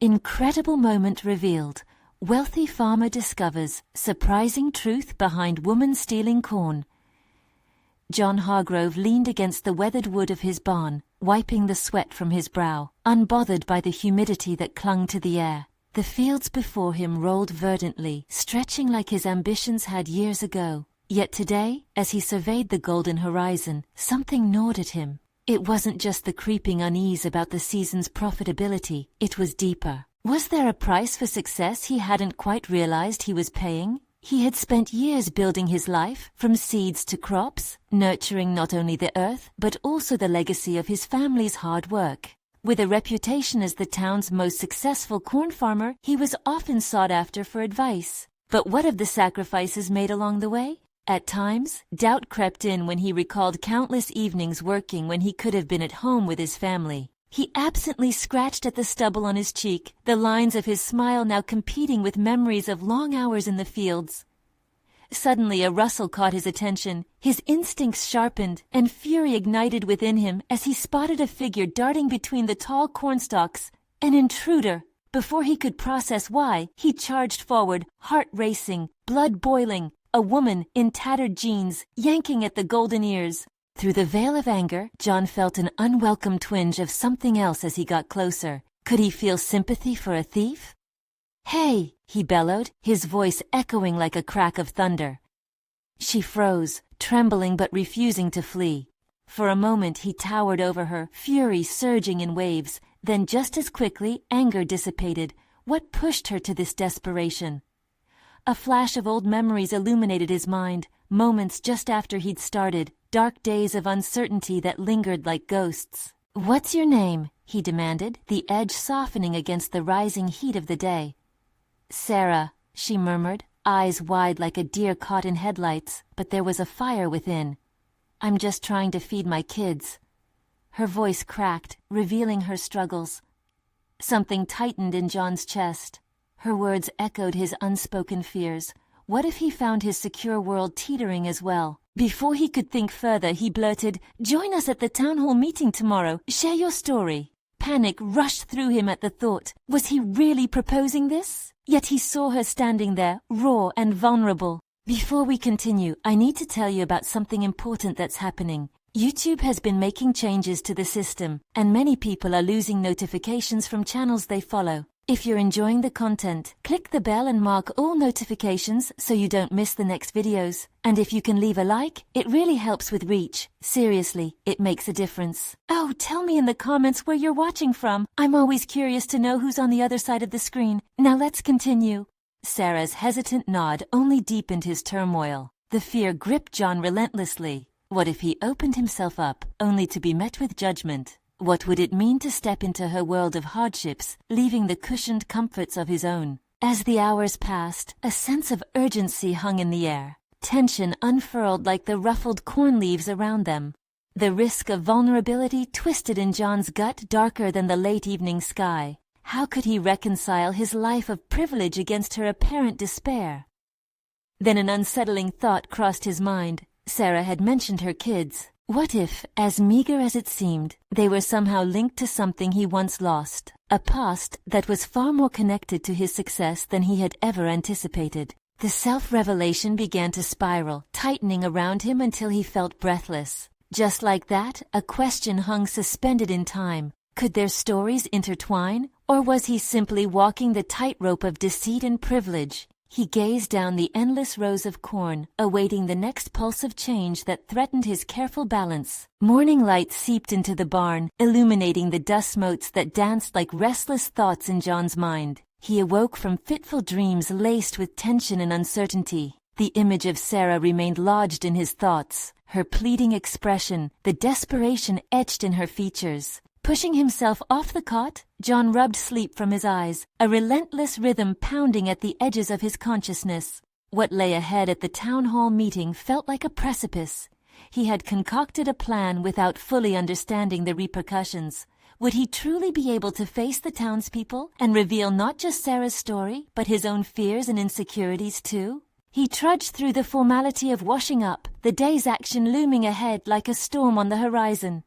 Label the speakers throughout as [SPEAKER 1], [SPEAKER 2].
[SPEAKER 1] Incredible moment revealed. Wealthy farmer discovers surprising truth behind woman stealing corn. John Hargrove leaned against the weathered wood of his barn, wiping the sweat from his brow, unbothered by the humidity that clung to the air. The fields before him rolled verdantly, stretching like his ambitions had years ago. Yet today, as he surveyed the golden horizon, something gnawed at him. It wasn't just the creeping unease about the season's profitability, it was deeper. Was there a price for success he hadn't quite realized he was paying? He had spent years building his life, from seeds to crops, nurturing not only the earth, but also the legacy of his family's hard work. With a reputation as the town's most successful corn farmer, he was often sought after for advice. But what of the sacrifices made along the way? At times, doubt crept in when he recalled countless evenings working when he could have been at home with his family. He absently scratched at the stubble on his cheek, the lines of his smile now competing with memories of long hours in the fields. Suddenly a rustle caught his attention. His instincts sharpened, and fury ignited within him as he spotted a figure darting between the tall cornstalks. An intruder! Before he could process why, he charged forward, heart racing, blood boiling. A woman, in tattered jeans, yanking at the golden ears. Through the veil of anger, John felt an unwelcome twinge of something else as he got closer. Could he feel sympathy for a thief? "Hey!" he bellowed, his voice echoing like a crack of thunder. She froze, trembling but refusing to flee. For a moment he towered over her, fury surging in waves. Then just as quickly, anger dissipated. What pushed her to this desperation? A flash of old memories illuminated his mind, moments just after he'd started, dark days of uncertainty that lingered like ghosts. "What's your name?" he demanded, the edge softening against the rising heat of the day. "Sarah," she murmured, eyes wide like a deer caught in headlights, but there was a fire within. "I'm just trying to feed my kids." Her voice cracked, revealing her struggles. Something tightened in John's chest. Her words echoed his unspoken fears. What if he found his secure world teetering as well? Before he could think further, he blurted, "Join us at the town hall meeting tomorrow. Share your story." Panic rushed through him at the thought. Was he really proposing this? Yet he saw her standing there, raw and vulnerable. "Before we continue, I need to tell you about something important that's happening. YouTube has been making changes to the system, and many people are losing notifications from channels they follow. If you're enjoying the content, click the bell and mark all notifications so you don't miss the next videos. And if you can leave a like, it really helps with reach. Seriously, it makes a difference. Oh, tell me in the comments where you're watching from. I'm always curious to know who's on the other side of the screen. Now let's continue." Sarah's hesitant nod only deepened his turmoil. The fear gripped John relentlessly. What if he opened himself up, only to be met with judgment? What would it mean to step into her world of hardships, leaving the cushioned comforts of his own? As the hours passed, a sense of urgency hung in the air. Tension unfurled like the ruffled corn leaves around them. The risk of vulnerability twisted in John's gut darker than the late evening sky. How could he reconcile his life of privilege against her apparent despair? Then an unsettling thought crossed his mind. Sarah had mentioned her kids. What if, as meager as it seemed, they were somehow linked to something he once lost? A past that was far more connected to his success than he had ever anticipated. The self-revelation began to spiral, tightening around him until he felt breathless. Just like that, a question hung suspended in time. Could their stories intertwine, or was he simply walking the tightrope of deceit and privilege? He gazed down the endless rows of corn, awaiting the next pulse of change that threatened his careful balance. Morning light seeped into the barn, illuminating the dust motes that danced like restless thoughts in John's mind. He awoke from fitful dreams laced with tension and uncertainty. The image of Sarah remained lodged in his thoughts, her pleading expression, the desperation etched in her features. Pushing himself off the cot, John rubbed sleep from his eyes, a relentless rhythm pounding at the edges of his consciousness. What lay ahead at the town hall meeting felt like a precipice. He had concocted a plan without fully understanding the repercussions. Would he truly be able to face the townspeople and reveal not just Sarah's story, but his own fears and insecurities too? He trudged through the formality of washing up, the day's action looming ahead like a storm on the horizon.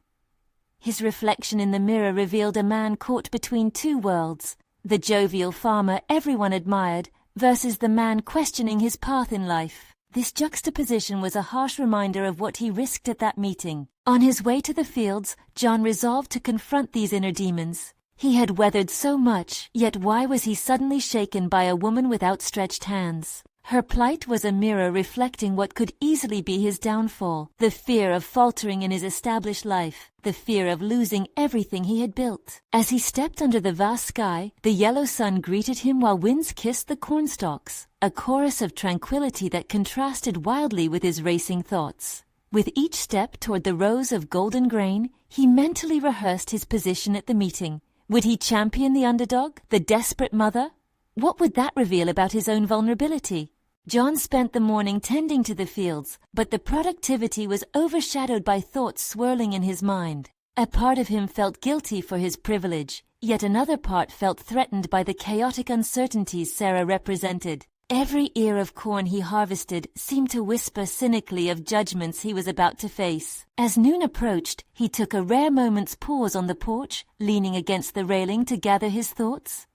[SPEAKER 1] His reflection in the mirror revealed a man caught between two worlds. the jovial farmer everyone admired, versus the man questioning his path in life. This juxtaposition was a harsh reminder of what he risked at that meeting. On his way to the fields, John resolved to confront these inner demons. He had weathered so much, yet why was he suddenly shaken by a woman with outstretched hands? Her plight was a mirror reflecting what could easily be his downfall, the fear of faltering in his established life, the fear of losing everything he had built. As he stepped under the vast sky, the yellow sun greeted him while winds kissed the cornstalks, a chorus of tranquility that contrasted wildly with his racing thoughts. With each step toward the rows of golden grain, he mentally rehearsed his position at the meeting. Would he champion the underdog, the desperate mother? What would that reveal about his own vulnerability? John spent the morning tending to the fields, but the productivity was overshadowed by thoughts swirling in his mind. A part of him felt guilty for his privilege, yet another part felt threatened by the chaotic uncertainties Sarah represented. Every ear of corn he harvested seemed to whisper cynically of judgments he was about to face. As noon approached, he took a rare moment's pause on the porch, leaning against the railing to gather his thoughts.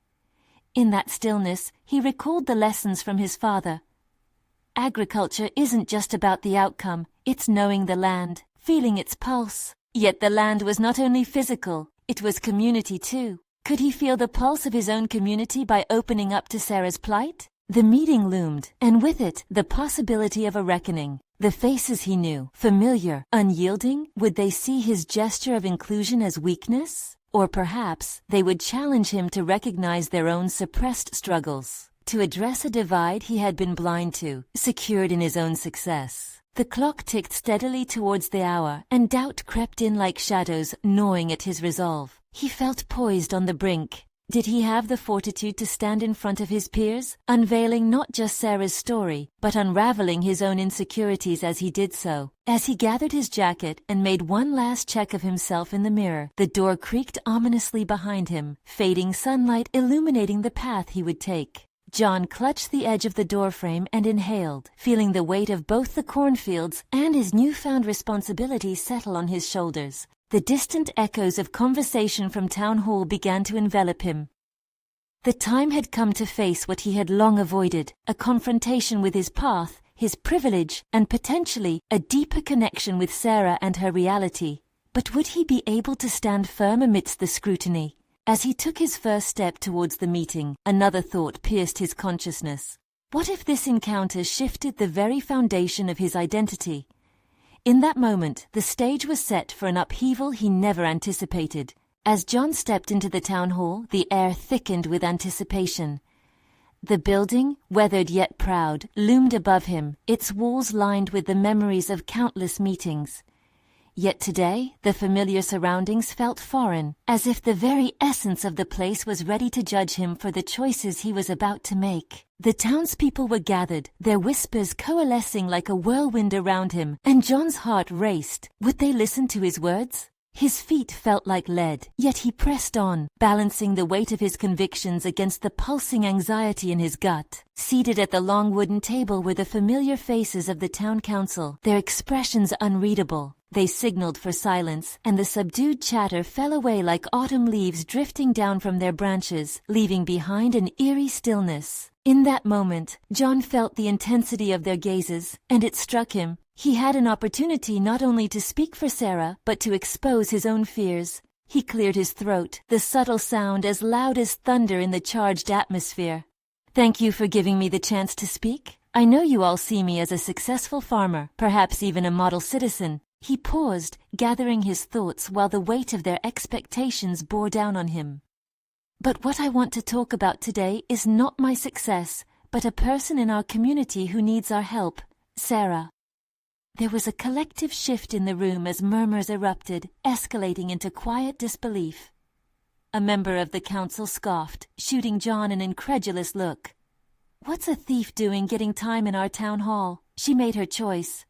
[SPEAKER 1] In that stillness, he recalled the lessons from his father. Agriculture isn't just about the outcome, it's knowing the land, feeling its pulse. Yet the land was not only physical, it was community too. Could he feel the pulse of his own community by opening up to Sarah's plight? The meeting loomed, and with it, the possibility of a reckoning. The faces he knew, familiar, unyielding, would they see his gesture of inclusion as weakness? Or perhaps they would challenge him to recognize their own suppressed struggles, to address a divide he had been blind to, secured in his own success. The clock ticked steadily towards the hour, and doubt crept in like shadows, gnawing at his resolve. He felt poised on the brink. Did he have the fortitude to stand in front of his peers, unveiling not just Sarah's story, but unraveling his own insecurities as he did so? As he gathered his jacket and made one last check of himself in the mirror, the door creaked ominously behind him, fading sunlight illuminating the path he would take. John clutched the edge of the doorframe and inhaled, feeling the weight of both the cornfields and his newfound responsibility settle on his shoulders. The distant echoes of conversation from town hall began to envelop him. The time had come to face what he had long avoided, a confrontation with his path, his privilege, and potentially a deeper connection with Sarah and her reality. But would he be able to stand firm amidst the scrutiny? As he took his first step towards the meeting, another thought pierced his consciousness. What if this encounter shifted the very foundation of his identity? In that moment, the stage was set for an upheaval he never anticipated. As John stepped into the town hall, the air thickened with anticipation. The building, weathered yet proud, loomed above him, its walls lined with the memories of countless meetings. Yet today, the familiar surroundings felt foreign, as if the very essence of the place was ready to judge him for the choices he was about to make. The townspeople were gathered, their whispers coalescing like a whirlwind around him, and John's heart raced. Would they listen to his words? His feet felt like lead, yet he pressed on, balancing the weight of his convictions against the pulsing anxiety in his gut. Seated at the long wooden table were the familiar faces of the town council, their expressions unreadable. They signaled for silence, and the subdued chatter fell away like autumn leaves drifting down from their branches, leaving behind an eerie stillness. In that moment, John felt the intensity of their gazes, and it struck him. He had an opportunity not only to speak for Sarah, but to expose his own fears. He cleared his throat, the subtle sound as loud as thunder in the charged atmosphere. "Thank you for giving me the chance to speak. I know you all see me as a successful farmer, perhaps even a model citizen." He paused, gathering his thoughts while the weight of their expectations bore down on him. "But what I want to talk about today is not my success, but a person in our community who needs our help, Sarah." There was a collective shift in the room as murmurs erupted, escalating into quiet disbelief. A member of the council scoffed, shooting John an incredulous look. "What's a thief doing getting time in our town hall? She made her choice."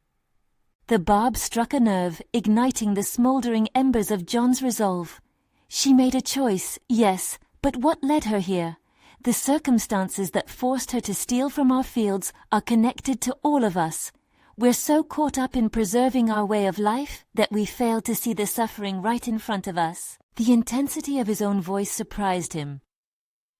[SPEAKER 1] The barb struck a nerve, igniting the smoldering embers of John's resolve. She made a choice, yes, but what led her here? The circumstances that forced her to steal from our fields are connected to all of us. We're so caught up in preserving our way of life that we fail to see the suffering right in front of us. The intensity of his own voice surprised him.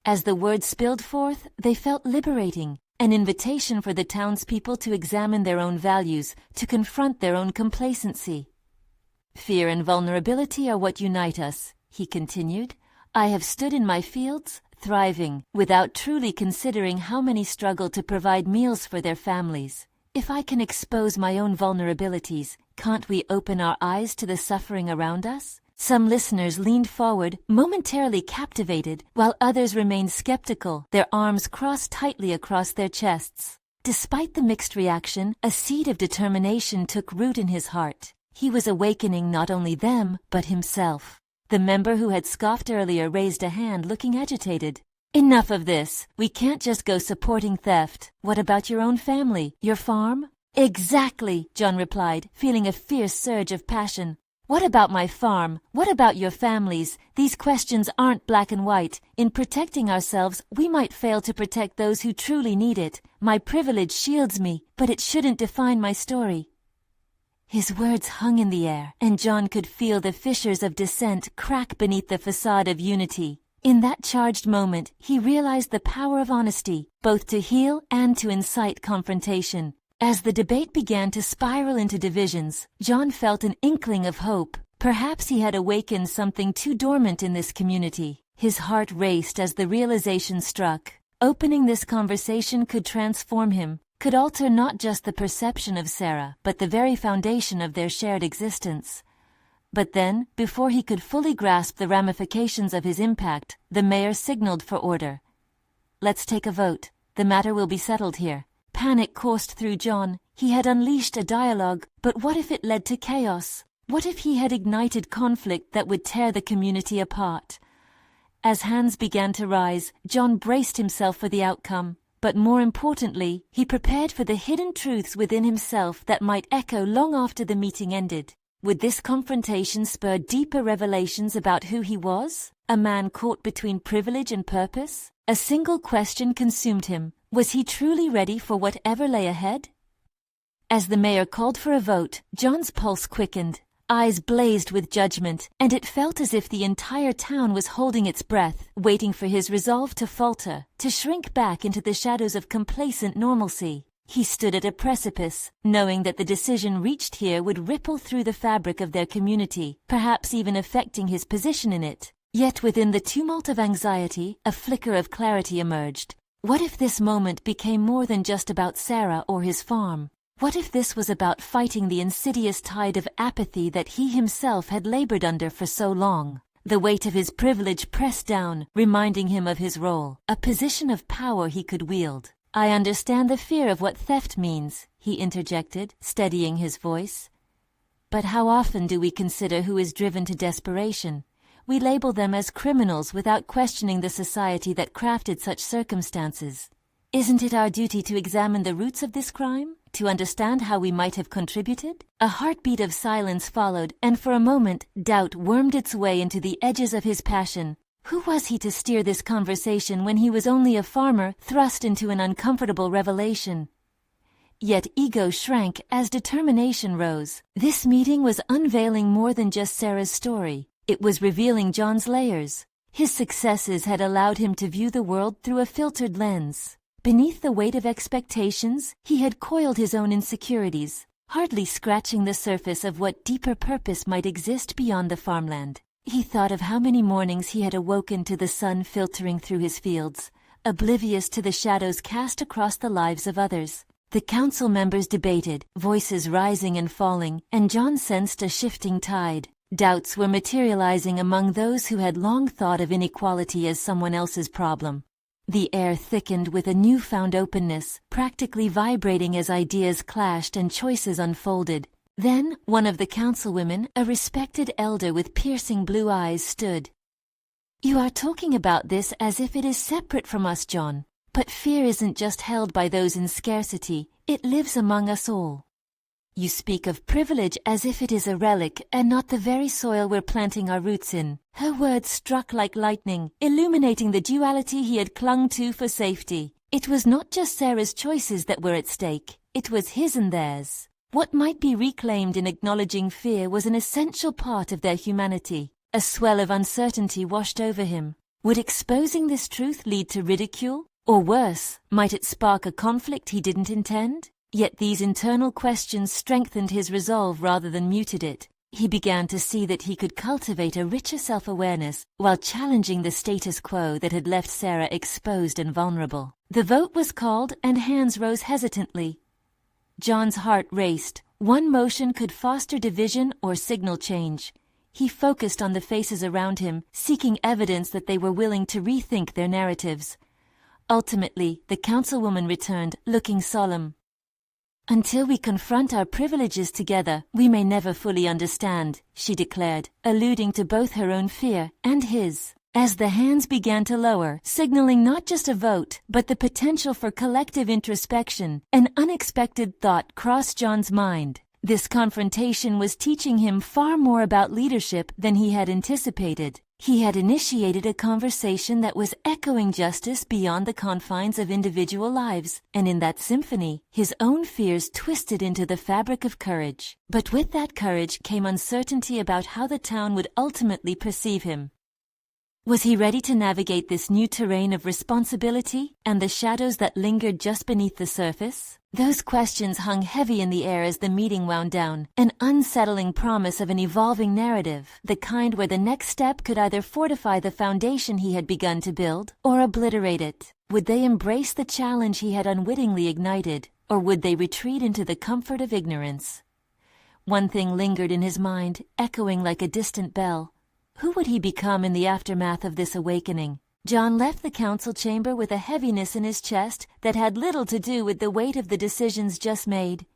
[SPEAKER 1] As the words spilled forth, they felt liberating, an invitation for the townspeople to examine their own values, to confront their own complacency. "Fear and vulnerability are what unite us," he continued. "I have stood in my fields, thriving, without truly considering how many struggle to provide meals for their families. If I can expose my own vulnerabilities, can't we open our eyes to the suffering around us?" Some listeners leaned forward, momentarily captivated, while others remained skeptical, their arms crossed tightly across their chests. Despite the mixed reaction, a seed of determination took root in his heart. He was awakening not only them, but himself. The member who had scoffed earlier raised a hand, looking agitated. "Enough of this. We can't just go supporting theft. What about your own family, your farm?" "Exactly," John replied, feeling a fierce surge of passion. "What about my farm? What about your families? These questions aren't black and white. In protecting ourselves, we might fail to protect those who truly need it. My privilege shields me, but it shouldn't define my story." His words hung in the air, and John could feel the fissures of dissent crack beneath the facade of unity. In that charged moment, he realized the power of honesty, both to heal and to incite confrontation. As the debate began to spiral into divisions, John felt an inkling of hope. Perhaps he had awakened something too dormant in this community. His heart raced as the realization struck. Opening this conversation could transform him, could alter not just the perception of Sarah, but the very foundation of their shared existence. But then, before he could fully grasp the ramifications of his impact, the mayor signaled for order. "Let's take a vote. The matter will be settled here." Panic coursed through John. He had unleashed a dialogue, but what if it led to chaos? What if he had ignited conflict that would tear the community apart? As hands began to rise, John braced himself for the outcome. But more importantly, he prepared for the hidden truths within himself that might echo long after the meeting ended. Would this confrontation spur deeper revelations about who he was? A man caught between privilege and purpose? A single question consumed him. Was he truly ready for whatever lay ahead? As the mayor called for a vote, John's pulse quickened. Eyes blazed with judgment, and it felt as if the entire town was holding its breath, waiting for his resolve to falter, to shrink back into the shadows of complacent normalcy. He stood at a precipice, knowing that the decision reached here would ripple through the fabric of their community, perhaps even affecting his position in it. Yet within the tumult of anxiety, a flicker of clarity emerged. What if this moment became more than just about Sarah or his farm? What if this was about fighting the insidious tide of apathy that he himself had labored under for so long? The weight of his privilege pressed down, reminding him of his role, a position of power he could wield. "I understand the fear of what theft means," he interjected, steadying his voice. "But how often do we consider who is driven to desperation? We label them as criminals without questioning the society that crafted such circumstances. Isn't it our duty to examine the roots of this crime? To understand how we might have contributed?" A heartbeat of silence followed, and for a moment, doubt wormed its way into the edges of his passion. Who was he to steer this conversation when he was only a farmer thrust into an uncomfortable revelation? Yet ego shrank as determination rose. This meeting was unveiling more than just Sarah's story. It was revealing John's layers. His successes had allowed him to view the world through a filtered lens. Beneath the weight of expectations, he had coiled his own insecurities, hardly scratching the surface of what deeper purpose might exist beyond the farmland. He thought of how many mornings he had awoken to the sun filtering through his fields, oblivious to the shadows cast across the lives of others. The council members debated, voices rising and falling, and John sensed a shifting tide. Doubts were materializing among those who had long thought of inequality as someone else's problem. The air thickened with a newfound openness, practically vibrating as ideas clashed and choices unfolded. Then, one of the councilwomen, a respected elder with piercing blue eyes, stood. "You are talking about this as if it is separate from us, John. But fear isn't just held by those in scarcity, it lives among us all. You speak of privilege as if it is a relic and not the very soil we're planting our roots in." Her words struck like lightning, illuminating the duality he had clung to for safety. It was not just Sarah's choices that were at stake, it was his and theirs. What might be reclaimed in acknowledging fear was an essential part of their humanity. A swell of uncertainty washed over him. Would exposing this truth lead to ridicule? Or worse, might it spark a conflict he didn't intend? Yet these internal questions strengthened his resolve rather than muted it. He began to see that he could cultivate a richer self-awareness while challenging the status quo that had left Sarah exposed and vulnerable. The vote was called and hands rose hesitantly. John's heart raced. One motion could foster division or signal change. He focused on the faces around him, seeking evidence that they were willing to rethink their narratives. Ultimately, the councilwoman returned, looking solemn. "Until we confront our privileges together, we may never fully understand," she declared, alluding to both her own fear and his. As the hands began to lower, signaling not just a vote, but the potential for collective introspection, an unexpected thought crossed John's mind. This confrontation was teaching him far more about leadership than he had anticipated. He had initiated a conversation that was echoing justice beyond the confines of individual lives, and in that symphony, his own fears twisted into the fabric of courage. But with that courage came uncertainty about how the town would ultimately perceive him. Was he ready to navigate this new terrain of responsibility and the shadows that lingered just beneath the surface? Those questions hung heavy in the air as the meeting wound down, an unsettling promise of an evolving narrative, the kind where the next step could either fortify the foundation he had begun to build or obliterate it. Would they embrace the challenge he had unwittingly ignited, or would they retreat into the comfort of ignorance? One thing lingered in his mind, echoing like a distant bell. Who would he become in the aftermath of this awakening? John left the council chamber with a heaviness in his chest that had little to do with the weight of the decisions just made.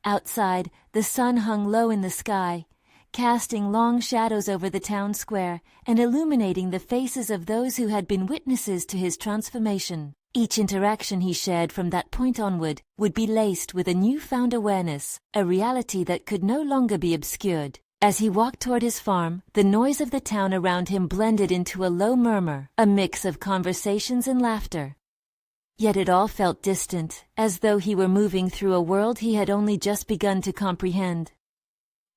[SPEAKER 1] Outside, the sun hung low in the sky, casting long shadows over the town square and illuminating the faces of those who had been witnesses to his transformation. Each interaction he shared from that point onward would be laced with a newfound awareness, a reality that could no longer be obscured. As he walked toward his farm, the noise of the town around him blended into a low murmur, a mix of conversations and laughter. Yet it all felt distant, as though he were moving through a world he had only just begun to comprehend.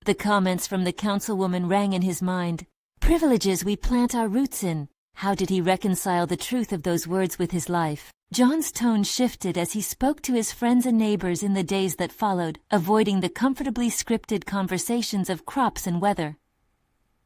[SPEAKER 1] The comments from the councilwoman rang in his mind. Privileges we plant our roots in. How did he reconcile the truth of those words with his life? John's tone shifted as he spoke to his friends and neighbors in the days that followed, avoiding the comfortably scripted conversations of crops and weather.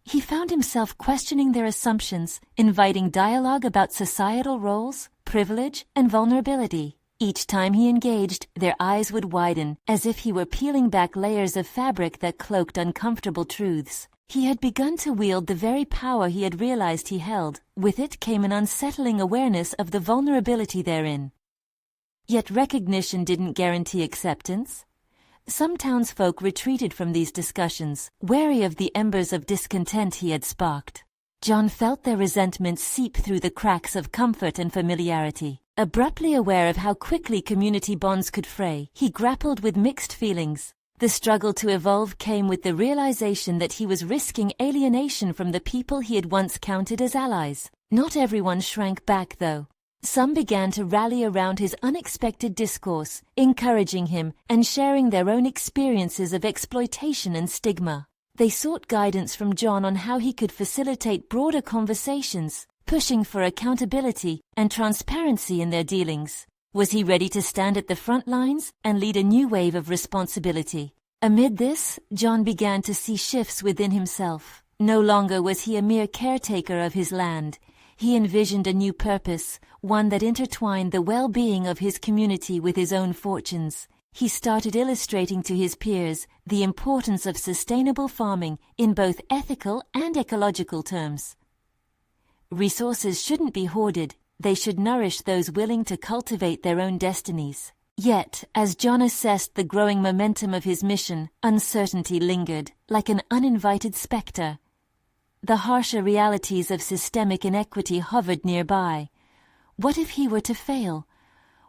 [SPEAKER 1] He found himself questioning their assumptions, inviting dialogue about societal roles, privilege, and vulnerability. Each time he engaged, their eyes would widen, as if he were peeling back layers of fabric that cloaked uncomfortable truths. He had begun to wield the very power he had realized he held. With it came an unsettling awareness of the vulnerability therein. Yet recognition didn't guarantee acceptance. Some townsfolk retreated from these discussions, wary of the embers of discontent he had sparked. John felt their resentment seep through the cracks of comfort and familiarity. Abruptly aware of how quickly community bonds could fray, he grappled with mixed feelings. The struggle to evolve came with the realization that he was risking alienation from the people he had once counted as allies. Not everyone shrank back, though. Some began to rally around his unexpected discourse, encouraging him and sharing their own experiences of exploitation and stigma. They sought guidance from John on how he could facilitate broader conversations, pushing for accountability and transparency in their dealings. Was he ready to stand at the front lines and lead a new wave of responsibility? Amid this, John began to see shifts within himself. No longer was he a mere caretaker of his land. He envisioned a new purpose, one that intertwined the well-being of his community with his own fortunes. He started illustrating to his peers the importance of sustainable farming in both ethical and ecological terms. Resources shouldn't be hoarded. They should nourish those willing to cultivate their own destinies. Yet, as John assessed the growing momentum of his mission, uncertainty lingered, like an uninvited specter. The harsher realities of systemic inequity hovered nearby. What if he were to fail?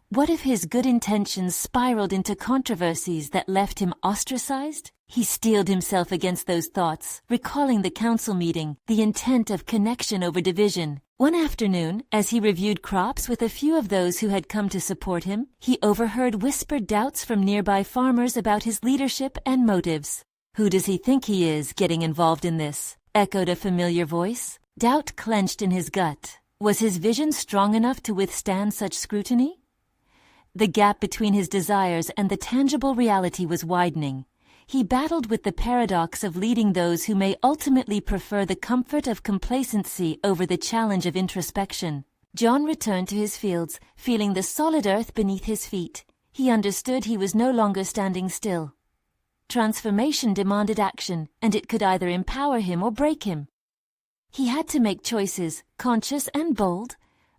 [SPEAKER 1] What if his good intentions spiraled into controversies that left him ostracized? He steeled himself against those thoughts, recalling the council meeting, the intent of connection over division. One afternoon, as he reviewed crops with a few of those who had come to support him, he overheard whispered doubts from nearby farmers about his leadership and motives. "Who does he think he is, getting involved in this?" echoed a familiar voice. Doubt clenched in his gut. Was his vision strong enough to withstand such scrutiny? The gap between his desires and the tangible reality was widening. He battled with the paradox of leading those who may ultimately prefer the comfort of complacency over the challenge of introspection. John returned to his fields, feeling the solid earth beneath his feet. He understood he was no longer standing still. Transformation demanded action, and it could either empower him or break him. He had to make choices, conscious and bold,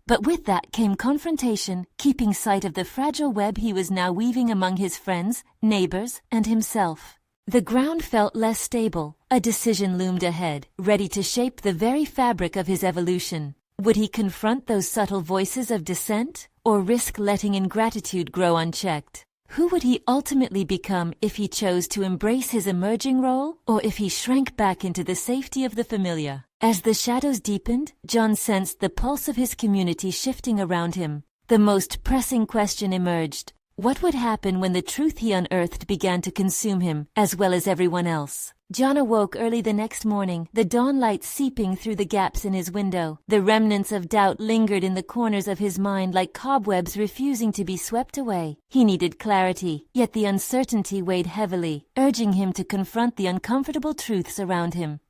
[SPEAKER 1] but with that came confrontation, keeping sight of the fragile web he was now weaving among his friends, neighbors, and himself. The ground felt less stable. A decision loomed ahead, ready to shape the very fabric of his evolution. Would he confront those subtle voices of dissent, or risk letting ingratitude grow unchecked? Who would he ultimately become if he chose to embrace his emerging role, or if he shrank back into the safety of the familiar? As the shadows deepened, John sensed the pulse of his community shifting around him. The most pressing question emerged. What would happen when the truth he unearthed began to consume him, as well as everyone else? John awoke early the next morning, the dawn light seeping through the gaps in his window. The remnants of doubt lingered in the corners of his mind like cobwebs refusing to be swept away. He needed clarity, yet the uncertainty weighed heavily, urging him to confront the uncomfortable truths around him.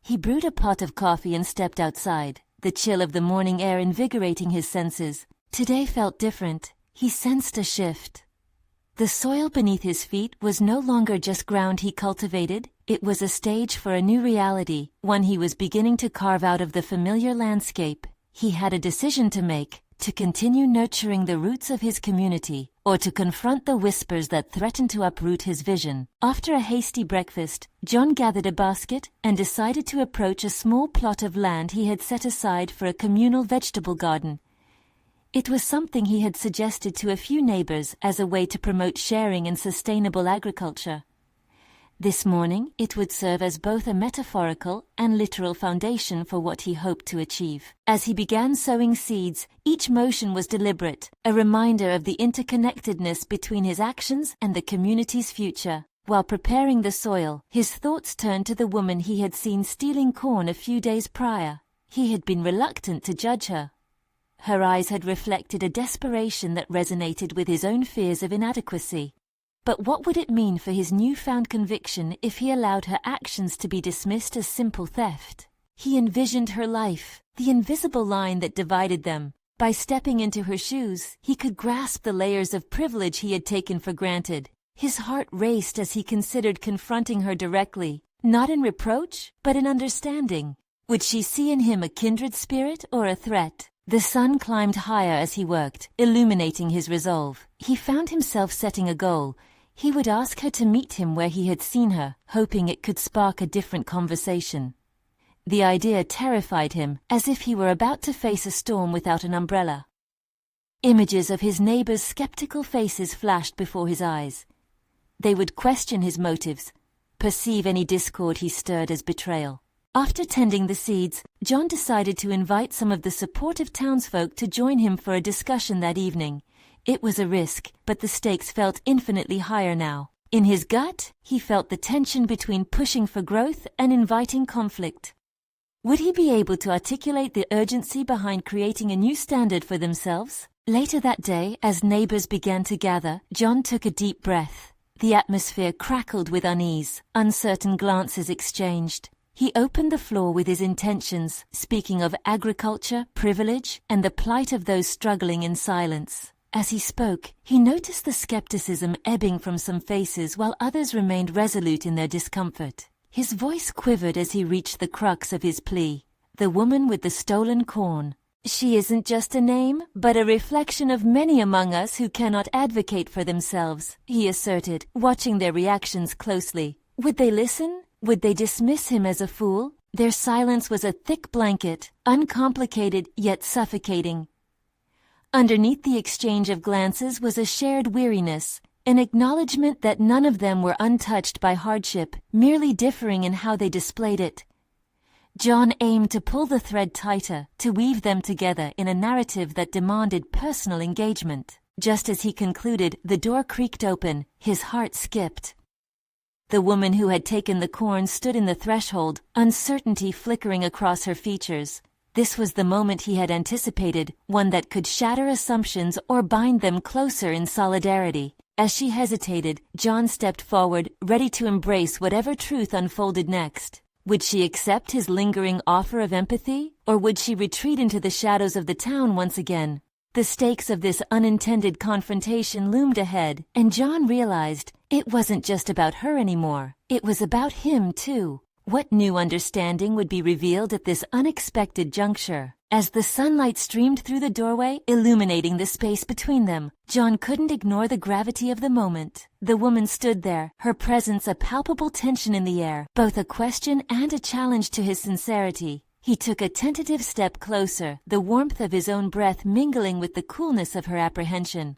[SPEAKER 1] He brewed a pot of coffee and stepped outside, the chill of the morning air invigorating his senses. Today felt different. He sensed a shift. The soil beneath his feet was no longer just ground he cultivated, it was a stage for a new reality, one he was beginning to carve out of the familiar landscape. He had a decision to make, to continue nurturing the roots of his community, or to confront the whispers that threatened to uproot his vision. After a hasty breakfast, John gathered a basket and decided to approach a small plot of land he had set aside for a communal vegetable garden. It was something he had suggested to a few neighbors as a way to promote sharing and sustainable agriculture. This morning, it would serve as both a metaphorical and literal foundation for what he hoped to achieve. As he began sowing seeds, each motion was deliberate, a reminder of the interconnectedness between his actions and the community's future. While preparing the soil, his thoughts turned to the woman he had seen stealing corn a few days prior. He had been reluctant to judge her. Her eyes had reflected a desperation that resonated with his own fears of inadequacy. But what would it mean for his newfound conviction if he allowed her actions to be dismissed as simple theft? He envisioned her life, the invisible line that divided them. By stepping into her shoes, he could grasp the layers of privilege he had taken for granted. His heart raced as he considered confronting her directly, not in reproach, but in understanding. Would she see in him a kindred spirit or a threat? The sun climbed higher as he worked, illuminating his resolve. He found himself setting a goal. He would ask her to meet him where he had seen her, hoping it could spark a different conversation. The idea terrified him, as if he were about to face a storm without an umbrella. Images of his neighbors' skeptical faces flashed before his eyes. They would question his motives, perceive any discord he stirred as betrayal. After tending the seeds, John decided to invite some of the supportive townsfolk to join him for a discussion that evening. It was a risk, but the stakes felt infinitely higher now. In his gut, he felt the tension between pushing for growth and inviting conflict. Would he be able to articulate the urgency behind creating a new standard for themselves? Later that day, as neighbors began to gather, John took a deep breath. The atmosphere crackled with unease, uncertain glances exchanged. He opened the floor with his intentions, speaking of agriculture, privilege, and the plight of those struggling in silence. As he spoke, he noticed the skepticism ebbing from some faces while others remained resolute in their discomfort. His voice quivered as he reached the crux of his plea. The woman with the stolen corn. She isn't just a name, but a reflection of many among us who cannot advocate for themselves, he asserted, watching their reactions closely. Would they listen? Would they dismiss him as a fool? Their silence was a thick blanket, uncomplicated yet suffocating. Underneath the exchange of glances was a shared weariness, an acknowledgement that none of them were untouched by hardship, merely differing in how they displayed it. John aimed to pull the thread tighter, to weave them together in a narrative that demanded personal engagement. Just as he concluded, the door creaked open, his heart skipped. The woman who had taken the corn stood in the threshold, uncertainty flickering across her features. This was the moment he had anticipated, one that could shatter assumptions or bind them closer in solidarity. As she hesitated, John stepped forward, ready to embrace whatever truth unfolded next. Would she accept his lingering offer of empathy, or would she retreat into the shadows of the town once again? The stakes of this unintended confrontation loomed ahead, and John realized it wasn't just about her anymore. It was about him, too. What new understanding would be revealed at this unexpected juncture? As the sunlight streamed through the doorway, illuminating the space between them, John couldn't ignore the gravity of the moment. The woman stood there, her presence a palpable tension in the air, both a question and a challenge to his sincerity. He took a tentative step closer, the warmth of his own breath mingling with the coolness of her apprehension.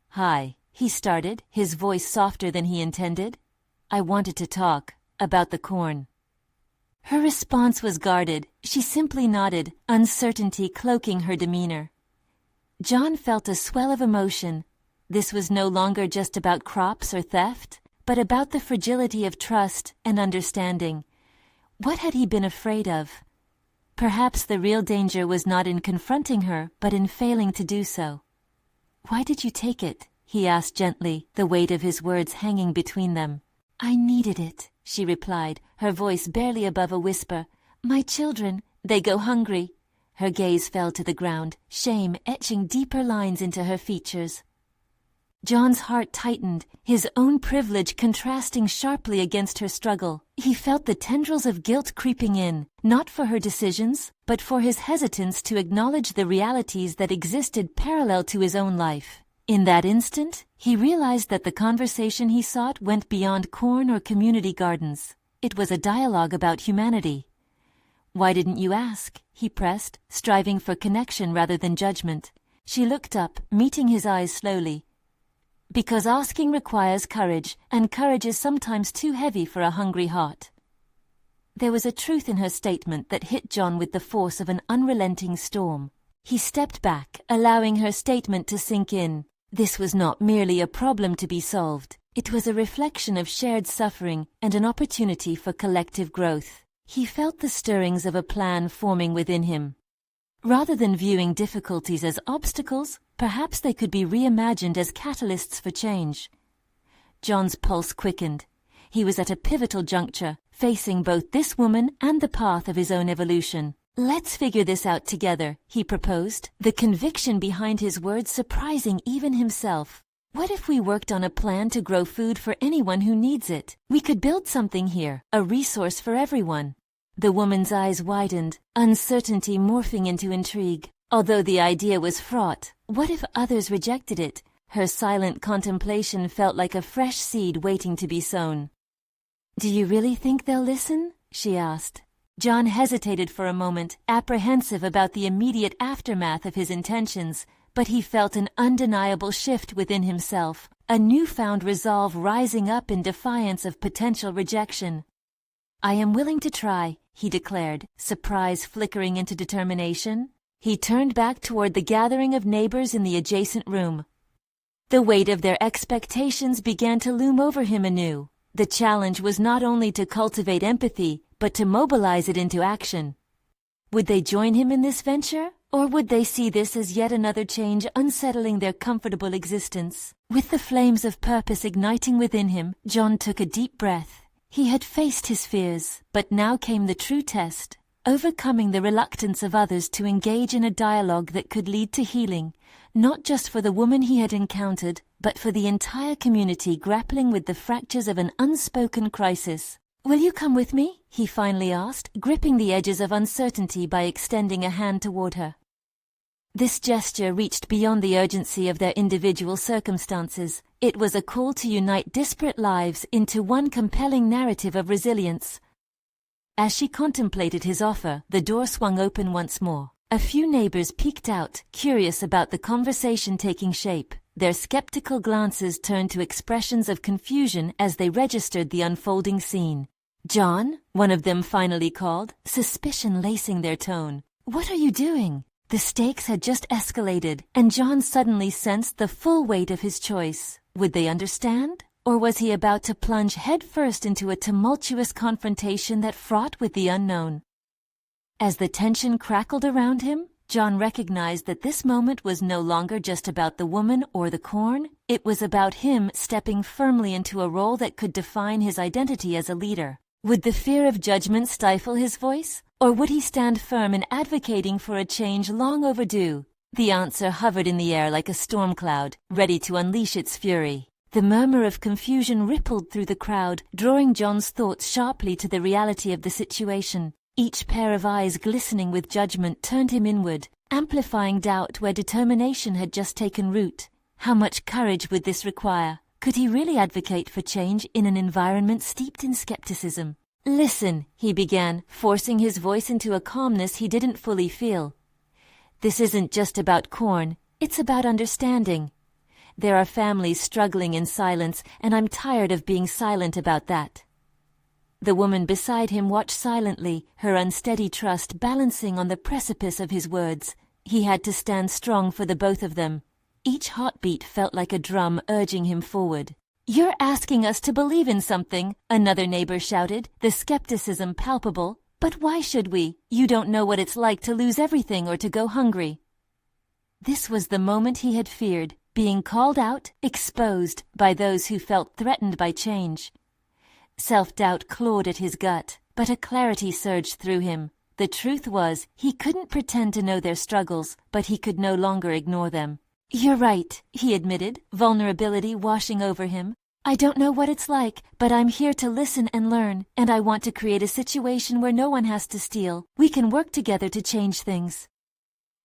[SPEAKER 1] "Hi," he started, his voice softer than he intended. "I wanted to talk about the corn." Her response was guarded. She simply nodded, uncertainty cloaking her demeanor. John felt a swell of emotion. This was no longer just about crops or theft, but about the fragility of trust and understanding. What had he been afraid of? Perhaps the real danger was not in confronting her, but in failing to do so. "Why did you take it?" he asked gently, the weight of his words hanging between them. "I needed it," she replied, her voice barely above a whisper. "My children, they go hungry." Her gaze fell to the ground, shame etching deeper lines into her features. John's heart tightened, his own privilege contrasting sharply against her struggle. He felt the tendrils of guilt creeping in, not for her decisions, but for his hesitance to acknowledge the realities that existed parallel to his own life. In that instant, he realized that the conversation he sought went beyond corn or community gardens. It was a dialogue about humanity. "Why didn't you ask?" he pressed, striving for connection rather than judgment. She looked up, meeting his eyes slowly. "Because asking requires courage, and courage is sometimes too heavy for a hungry heart." There was a truth in her statement that hit John with the force of an unrelenting storm. He stepped back, allowing her statement to sink in. This was not merely a problem to be solved. It was a reflection of shared suffering and an opportunity for collective growth. He felt the stirrings of a plan forming within him. Rather than viewing difficulties as obstacles, perhaps they could be reimagined as catalysts for change. John's pulse quickened. He was at a pivotal juncture, facing both this woman and the path of his own evolution. "Let's figure this out together," he proposed, the conviction behind his words surprising even himself. "What if we worked on a plan to grow food for anyone who needs it? We could build something here, a resource for everyone." The woman's eyes widened, uncertainty morphing into intrigue. Although the idea was fraught, what if others rejected it? Her silent contemplation felt like a fresh seed waiting to be sown. "Do you really think they'll listen?" she asked. John hesitated for a moment, apprehensive about the immediate aftermath of his intentions, but he felt an undeniable shift within himself, a newfound resolve rising up in defiance of potential rejection. "I am willing to try," he declared, surprise flickering into determination. He turned back toward the gathering of neighbors in the adjacent room. The weight of their expectations began to loom over him anew. The challenge was not only to cultivate empathy, but to mobilize it into action. Would they join him in this venture, or would they see this as yet another change unsettling their comfortable existence? With the flames of purpose igniting within him, John took a deep breath. He had faced his fears, but now came the true test, overcoming the reluctance of others to engage in a dialogue that could lead to healing, not just for the woman he had encountered, but for the entire community grappling with the fractures of an unspoken crisis. "Will you come with me?" he finally asked, gripping the edges of uncertainty by extending a hand toward her. This gesture reached beyond the urgency of their individual circumstances. It was a call to unite disparate lives into one compelling narrative of resilience. As she contemplated his offer, the door swung open once more. A few neighbors peeked out, curious about the conversation taking shape. Their skeptical glances turned to expressions of confusion as they registered the unfolding scene. "John," one of them finally called, suspicion lacing their tone. "What are you doing?" The stakes had just escalated, and John suddenly sensed the full weight of his choice. Would they understand, or was he about to plunge headfirst into a tumultuous confrontation that fraught with the unknown? As the tension crackled around him, John recognized that this moment was no longer just about the woman or the corn. It was about him stepping firmly into a role that could define his identity as a leader. Would the fear of judgment stifle his voice, or would he stand firm in advocating for a change long overdue? The answer hovered in the air like a storm cloud, ready to unleash its fury. The murmur of confusion rippled through the crowd, drawing John's thoughts sharply to the reality of the situation. Each pair of eyes glistening with judgment turned him inward, amplifying doubt where determination had just taken root. How much courage would this require? Could he really advocate for change in an environment steeped in skepticism? "Listen," he began, forcing his voice into a calmness he didn't fully feel. "This isn't just about corn, it's about understanding. There are families struggling in silence, and I'm tired of being silent about that." The woman beside him watched silently, her unsteady trust balancing on the precipice of his words. He had to stand strong for the both of them. Each heartbeat felt like a drum urging him forward. "You're asking us to believe in something," another neighbor shouted, the skepticism palpable. "But why should we? You don't know what it's like to lose everything or to go hungry." This was the moment he had feared, being called out, exposed by those who felt threatened by change. Self-doubt clawed at his gut, but a clarity surged through him. The truth was, he couldn't pretend to know their struggles, but he could no longer ignore them. "You're right," he admitted, vulnerability washing over him. "I don't know what it's like, but I'm here to listen and learn, and I want to create a situation where no one has to steal. We can work together to change things."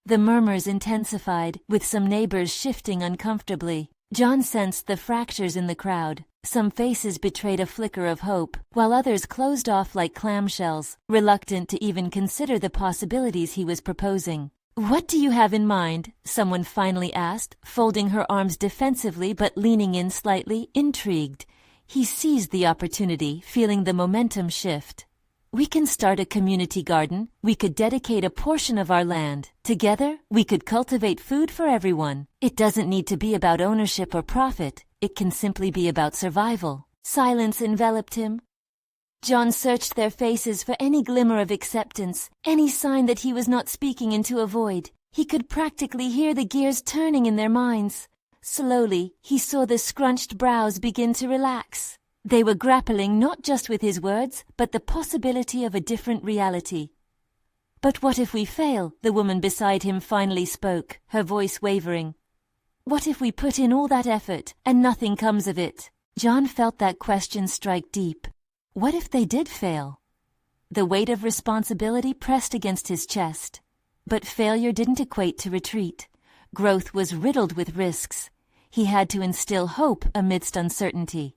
[SPEAKER 1] The murmurs intensified, with some neighbors shifting uncomfortably. John sensed the fractures in the crowd. Some faces betrayed a flicker of hope, while others closed off like clamshells, reluctant to even consider the possibilities he was proposing. "What do you have in mind?" someone finally asked, folding her arms defensively but leaning in slightly, intrigued. He seized the opportunity, feeling the momentum shift. "We can start a community garden. We could dedicate a portion of our land. Together, we could cultivate food for everyone. It doesn't need to be about ownership or profit. It can simply be about survival." Silence enveloped him. John searched their faces for any glimmer of acceptance, any sign that he was not speaking into a void. He could practically hear the gears turning in their minds. Slowly, he saw the scrunched brows begin to relax. They were grappling not just with his words, but the possibility of a different reality. "But what if we fail?" the woman beside him finally spoke, her voice wavering. "What if we put in all that effort, and nothing comes of it?" John felt that question strike deep. What if they did fail? The weight of responsibility pressed against his chest. But failure didn't equate to retreat. Growth was riddled with risks. He had to instill hope amidst uncertainty.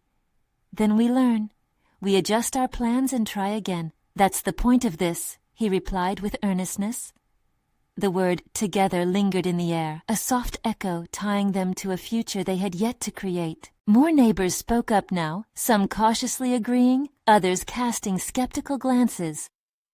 [SPEAKER 1] "Then we learn. We adjust our plans and try again. That's the point of this," he replied with earnestness. The word "together" lingered in the air, a soft echo tying them to a future they had yet to create. More neighbors spoke up now, some cautiously agreeing, others casting skeptical glances.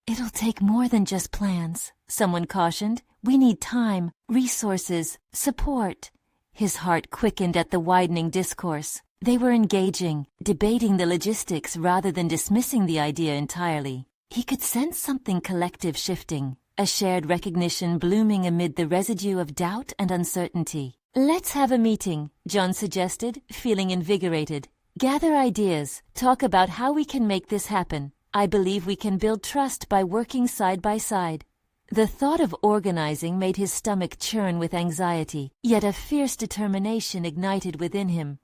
[SPEAKER 1] "It'll take more than just plans," someone cautioned. "We need time, resources, support." His heart quickened at the widening discourse. They were engaging, debating the logistics rather than dismissing the idea entirely. He could sense something collective shifting, a shared recognition blooming amid the residue of doubt and uncertainty. "Let's have a meeting," John suggested, feeling invigorated. "Gather ideas, talk about how we can make this happen. I believe we can build trust by working side by side." The thought of organizing made his stomach churn with anxiety, yet a fierce determination ignited within him.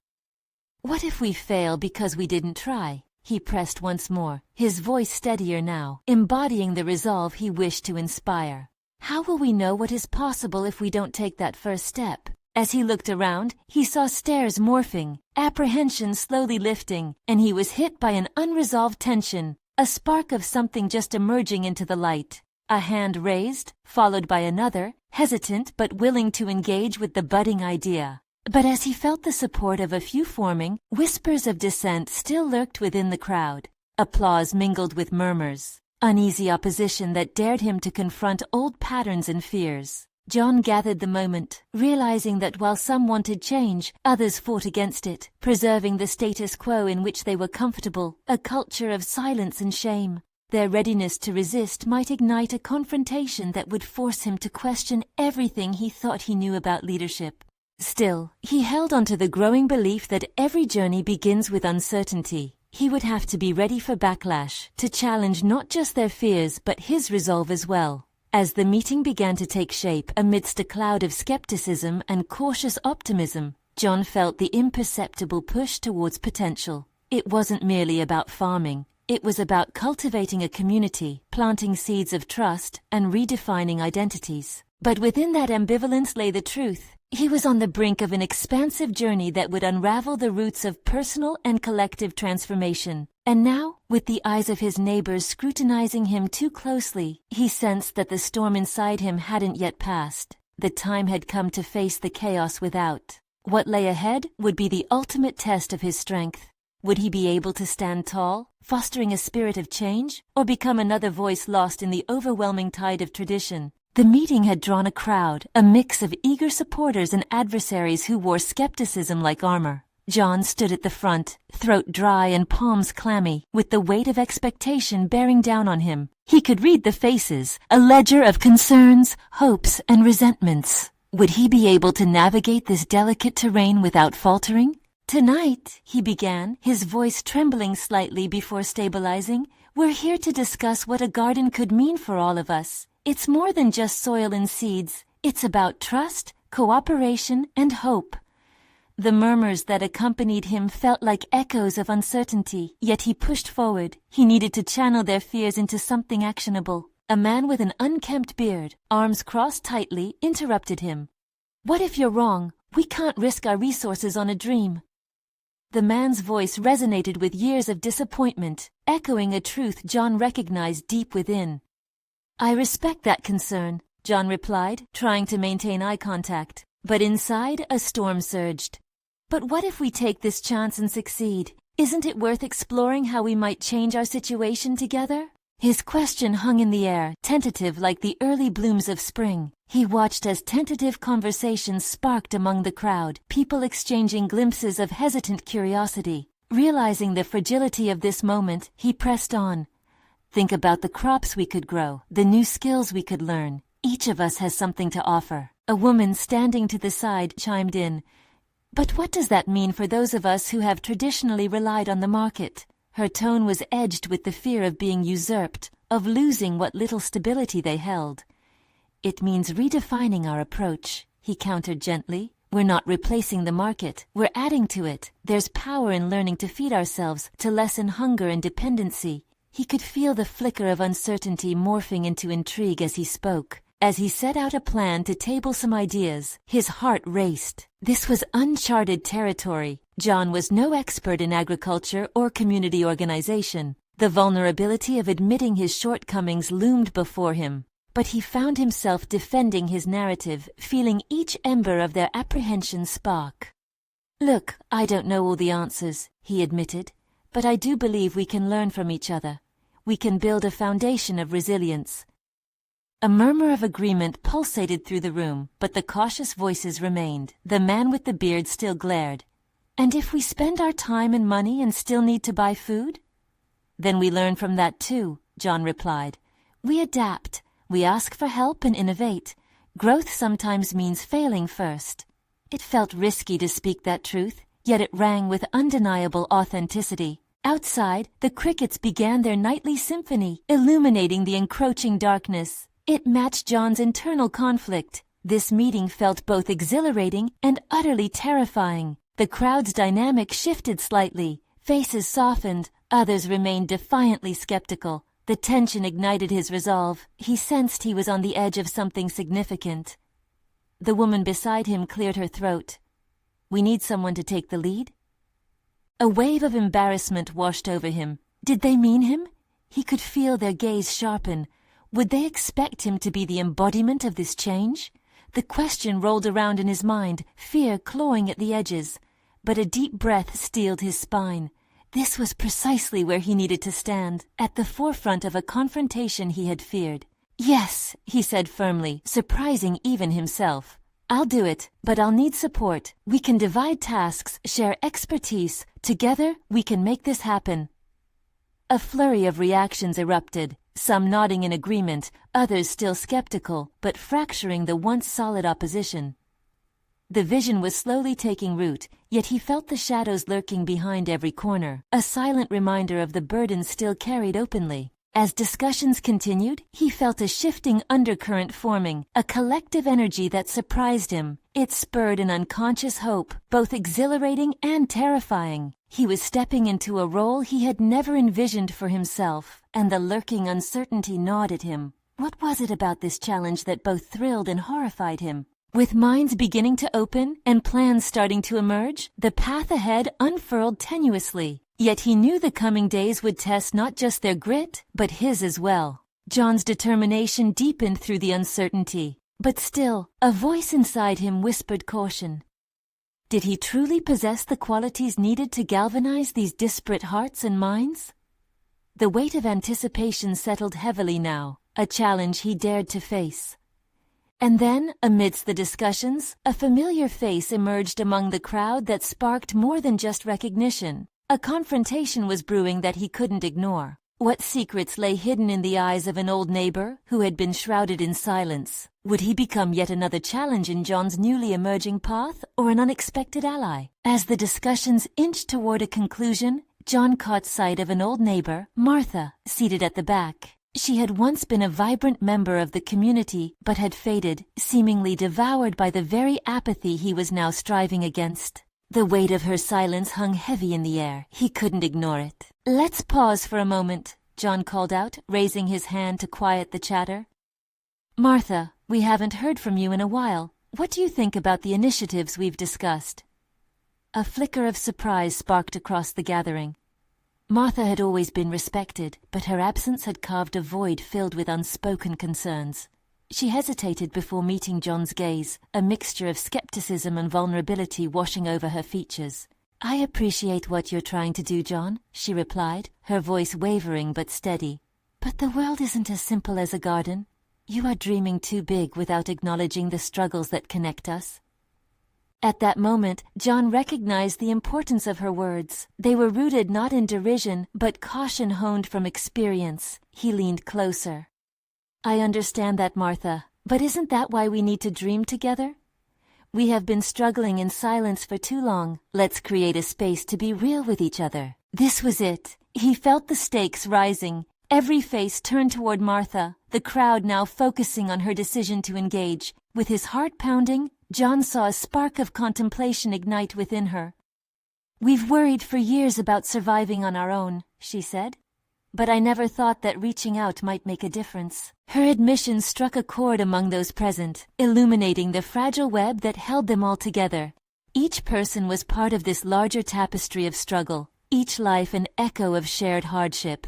[SPEAKER 1] "What if we fail because we didn't try?" he pressed once more, his voice steadier now, embodying the resolve he wished to inspire. "How will we know what is possible if we don't take that first step?" As he looked around, he saw stares morphing, apprehension slowly lifting, and he was hit by an unresolved tension, a spark of something just emerging into the light. A hand raised, followed by another, hesitant but willing to engage with the budding idea. But as he felt the support of a few forming, whispers of dissent still lurked within the crowd. Applause mingled with murmurs, uneasy opposition that dared him to confront old patterns and fears. John gathered the moment, realizing that while some wanted change, others fought against it, preserving the status quo in which they were comfortable, a culture of silence and shame. Their readiness to resist might ignite a confrontation that would force him to question everything he thought he knew about leadership. Still, he held on to the growing belief that every journey begins with uncertainty. He would have to be ready for backlash, to challenge not just their fears but his resolve as well. As the meeting began to take shape amidst a cloud of skepticism and cautious optimism, John felt the imperceptible push towards potential. It wasn't merely about farming. It was about cultivating a community, planting seeds of trust, and redefining identities. But within that ambivalence lay the truth. He was on the brink of an expansive journey that would unravel the roots of personal and collective transformation. And now, with the eyes of his neighbors scrutinizing him too closely, he sensed that the storm inside him hadn't yet passed. The time had come to face the chaos without. What lay ahead would be the ultimate test of his strength. Would he be able to stand tall, fostering a spirit of change, or become another voice lost in the overwhelming tide of tradition? The meeting had drawn a crowd, a mix of eager supporters and adversaries who wore skepticism like armor. John stood at the front, throat dry and palms clammy, with the weight of expectation bearing down on him. He could read the faces, a ledger of concerns, hopes, and resentments. Would he be able to navigate this delicate terrain without faltering? "Tonight," he began, his voice trembling slightly before stabilizing, "we're here to discuss what a garden could mean for all of us. It's more than just soil and seeds. It's about trust, cooperation, and hope." The murmurs that accompanied him felt like echoes of uncertainty, yet he pushed forward. He needed to channel their fears into something actionable. A man with an unkempt beard, arms crossed tightly, interrupted him. "What if you're wrong? We can't risk our resources on a dream." The man's voice resonated with years of disappointment, echoing a truth John recognized deep within. "I respect that concern," John replied, trying to maintain eye contact. But inside, a storm surged. "But what if we take this chance and succeed? Isn't it worth exploring how we might change our situation together?" His question hung in the air, tentative like the early blooms of spring. He watched as tentative conversations sparked among the crowd, people exchanging glimpses of hesitant curiosity. Realizing the fragility of this moment, he pressed on. "Think about the crops we could grow, the new skills we could learn. Each of us has something to offer." A woman standing to the side chimed in. "But what does that mean for those of us who have traditionally relied on the market?" Her tone was edged with the fear of being usurped, of losing what little stability they held. "It means redefining our approach," he countered gently. "We're not replacing the market, we're adding to it. There's power in learning to feed ourselves, to lessen hunger and dependency." He could feel the flicker of uncertainty morphing into intrigue as he spoke. As he set out a plan to table some ideas, his heart raced. This was uncharted territory. John was no expert in agriculture or community organization. The vulnerability of admitting his shortcomings loomed before him. But he found himself defending his narrative, feeling each ember of their apprehension spark. "Look, I don't know all the answers," he admitted, "but I do believe we can learn from each other. We can build a foundation of resilience." A murmur of agreement pulsated through the room, but the cautious voices remained. The man with the beard still glared. "And if we spend our time and money and still need to buy food?" "Then we learn from that too," John replied. "We adapt. We ask for help and innovate. Growth sometimes means failing first." It felt risky to speak that truth, yet it rang with undeniable authenticity. Outside, the crickets began their nightly symphony, illuminating the encroaching darkness. It matched John's internal conflict. This meeting felt both exhilarating and utterly terrifying. The crowd's dynamic shifted slightly. Faces softened, others remained defiantly skeptical. The tension ignited his resolve. He sensed he was on the edge of something significant. The woman beside him cleared her throat. "We need someone to take the lead?" A wave of embarrassment washed over him. Did they mean him? He could feel their gaze sharpen. Would they expect him to be the embodiment of this change? The question rolled around in his mind, fear clawing at the edges. But a deep breath steeled his spine. This was precisely where he needed to stand, at the forefront of a confrontation he had feared. "Yes," he said firmly, surprising even himself. "I'll do it, but I'll need support. We can divide tasks, share expertise. Together, we can make this happen." A flurry of reactions erupted, some nodding in agreement, others still skeptical, but fracturing the once solid opposition. The vision was slowly taking root, yet he felt the shadows lurking behind every corner, a silent reminder of the burden still carried openly. As discussions continued, he felt a shifting undercurrent forming, a collective energy that surprised him. It spurred an unconscious hope, both exhilarating and terrifying. He was stepping into a role he had never envisioned for himself, and the lurking uncertainty gnawed at him. What was it about this challenge that both thrilled and horrified him? With minds beginning to open and plans starting to emerge, the path ahead unfurled tenuously. Yet he knew the coming days would test not just their grit, but his as well. John's determination deepened through the uncertainty. But still, a voice inside him whispered caution. Did he truly possess the qualities needed to galvanize these disparate hearts and minds? The weight of anticipation settled heavily now, a challenge he dared to face. And then, amidst the discussions, a familiar face emerged among the crowd that sparked more than just recognition. A confrontation was brewing that he couldn't ignore. What secrets lay hidden in the eyes of an old neighbor who had been shrouded in silence? Would he become yet another challenge in John's newly emerging path, or an unexpected ally? As the discussions inched toward a conclusion, John caught sight of an old neighbor, Martha, seated at the back. She had once been a vibrant member of the community, but had faded, seemingly devoured by the very apathy he was now striving against. The weight of her silence hung heavy in the air. He couldn't ignore it. "Let's pause for a moment," John called out, raising his hand to quiet the chatter. "Martha, we haven't heard from you in a while. What do you think about the initiatives we've discussed?" A flicker of surprise sparked across the gathering. Martha had always been respected, but her absence had carved a void filled with unspoken concerns. She hesitated before meeting John's gaze, a mixture of skepticism and vulnerability washing over her features. "I appreciate what you're trying to do, John," she replied, her voice wavering but steady. "But the world isn't as simple as a garden. You are dreaming too big without acknowledging the struggles that connect us." At that moment, John recognized the importance of her words. They were rooted not in derision, but caution honed from experience. He leaned closer. "I understand that, Martha, but isn't that why we need to dream together? We have been struggling in silence for too long. Let's create a space to be real with each other." This was it. He felt the stakes rising. Every face turned toward Martha, the crowd now focusing on her decision to engage. With his heart pounding, John saw a spark of contemplation ignite within her. "We've worried for years about surviving on our own," she said. "But I never thought that reaching out might make a difference." Her admission struck a chord among those present, illuminating the fragile web that held them all together. Each person was part of this larger tapestry of struggle, each life an echo of shared hardship.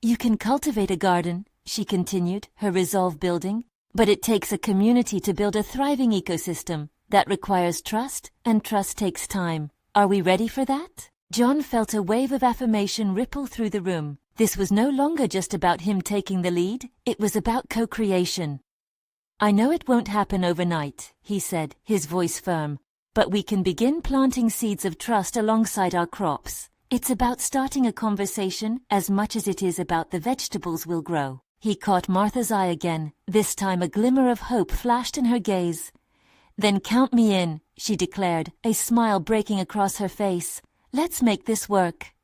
[SPEAKER 1] "You can cultivate a garden," she continued, her resolve building, "but it takes a community to build a thriving ecosystem. That requires trust, and trust takes time. Are we ready for that?" John felt a wave of affirmation ripple through the room. This was no longer just about him taking the lead, it was about co-creation. "I know it won't happen overnight," he said, his voice firm, "but we can begin planting seeds of trust alongside our crops. It's about starting a conversation as much as it is about the vegetables we'll grow." He caught Martha's eye again. This time a glimmer of hope flashed in her gaze. "Then count me in," she declared, a smile breaking across her face. "Let's make this work."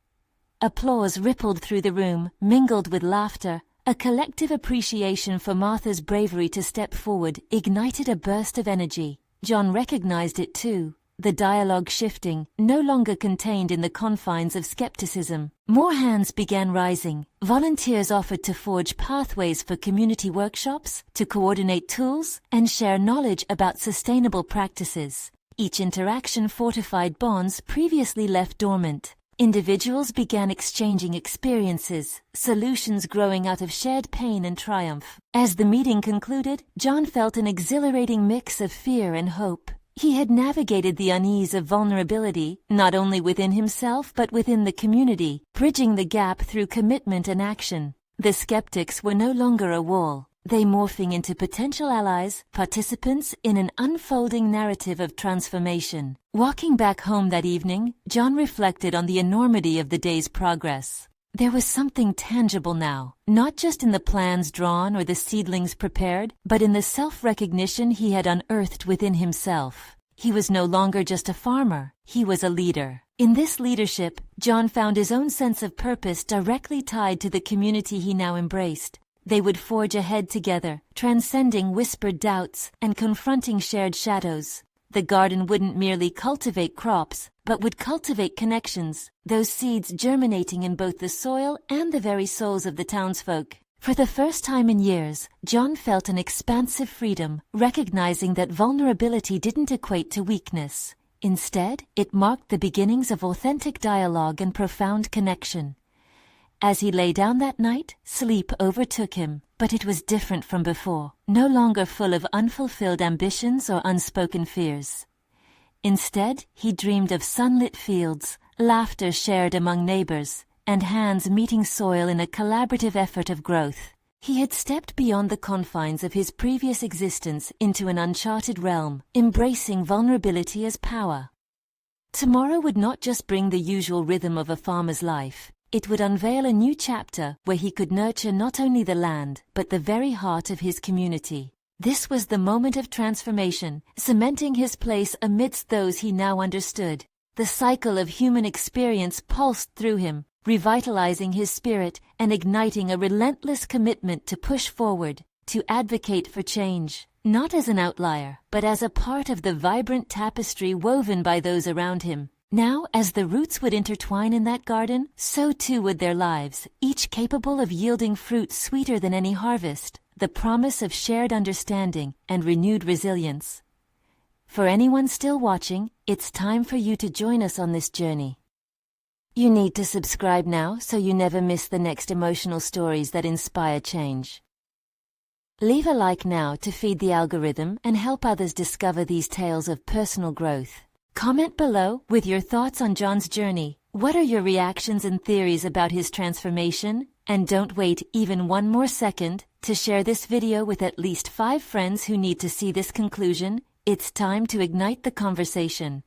[SPEAKER 1] Applause rippled through the room, mingled with laughter. A collective appreciation for Martha's bravery to step forward ignited a burst of energy. John recognized it too. The dialogue shifting, no longer contained in the confines of skepticism. More hands began rising. Volunteers offered to forge pathways for community workshops, to coordinate tools, and share knowledge about sustainable practices. Each interaction fortified bonds previously left dormant. Individuals began exchanging experiences, solutions growing out of shared pain and triumph. As the meeting concluded, John felt an exhilarating mix of fear and hope. He had navigated the unease of vulnerability, not only within himself but within the community, bridging the gap through commitment and action. The skeptics were no longer a wall. they morphing into potential allies, participants in an unfolding narrative of transformation. Walking back home that evening, John reflected on the enormity of the day's progress. There was something tangible now, not just in the plans drawn or the seedlings prepared, but in the self-recognition he had unearthed within himself. He was no longer just a farmer, he was a leader. In this leadership, John found his own sense of purpose directly tied to the community he now embraced. They would forge ahead together, transcending whispered doubts and confronting shared shadows. The garden wouldn't merely cultivate crops, but would cultivate connections, those seeds germinating in both the soil and the very souls of the townsfolk. For the first time in years, John felt an expansive freedom, recognizing that vulnerability didn't equate to weakness. Instead, it marked the beginnings of authentic dialogue and profound connection. As he lay down that night, sleep overtook him, but it was different from before, no longer full of unfulfilled ambitions or unspoken fears. Instead, he dreamed of sunlit fields, laughter shared among neighbors, and hands meeting soil in a collaborative effort of growth. He had stepped beyond the confines of his previous existence into an uncharted realm, embracing vulnerability as power. Tomorrow would not just bring the usual rhythm of a farmer's life. It would unveil a new chapter where he could nurture not only the land, but the very heart of his community. This was the moment of transformation, cementing his place amidst those he now understood. The cycle of human experience pulsed through him, revitalizing his spirit and igniting a relentless commitment to push forward, to advocate for change, not as an outlier, but as a part of the vibrant tapestry woven by those around him. Now, as the roots would intertwine in that garden, so too would their lives, each capable of yielding fruit sweeter than any harvest, the promise of shared understanding and renewed resilience. For anyone still watching, it's time for you to join us on this journey. You need to subscribe now so you never miss the next emotional stories that inspire change. Leave a like now to feed the algorithm and help others discover these tales of personal growth. Comment below with your thoughts on John's journey. What are your reactions and theories about his transformation? And don't wait even one more second to share this video with at least 5 friends who need to see this conclusion. It's time to ignite the conversation.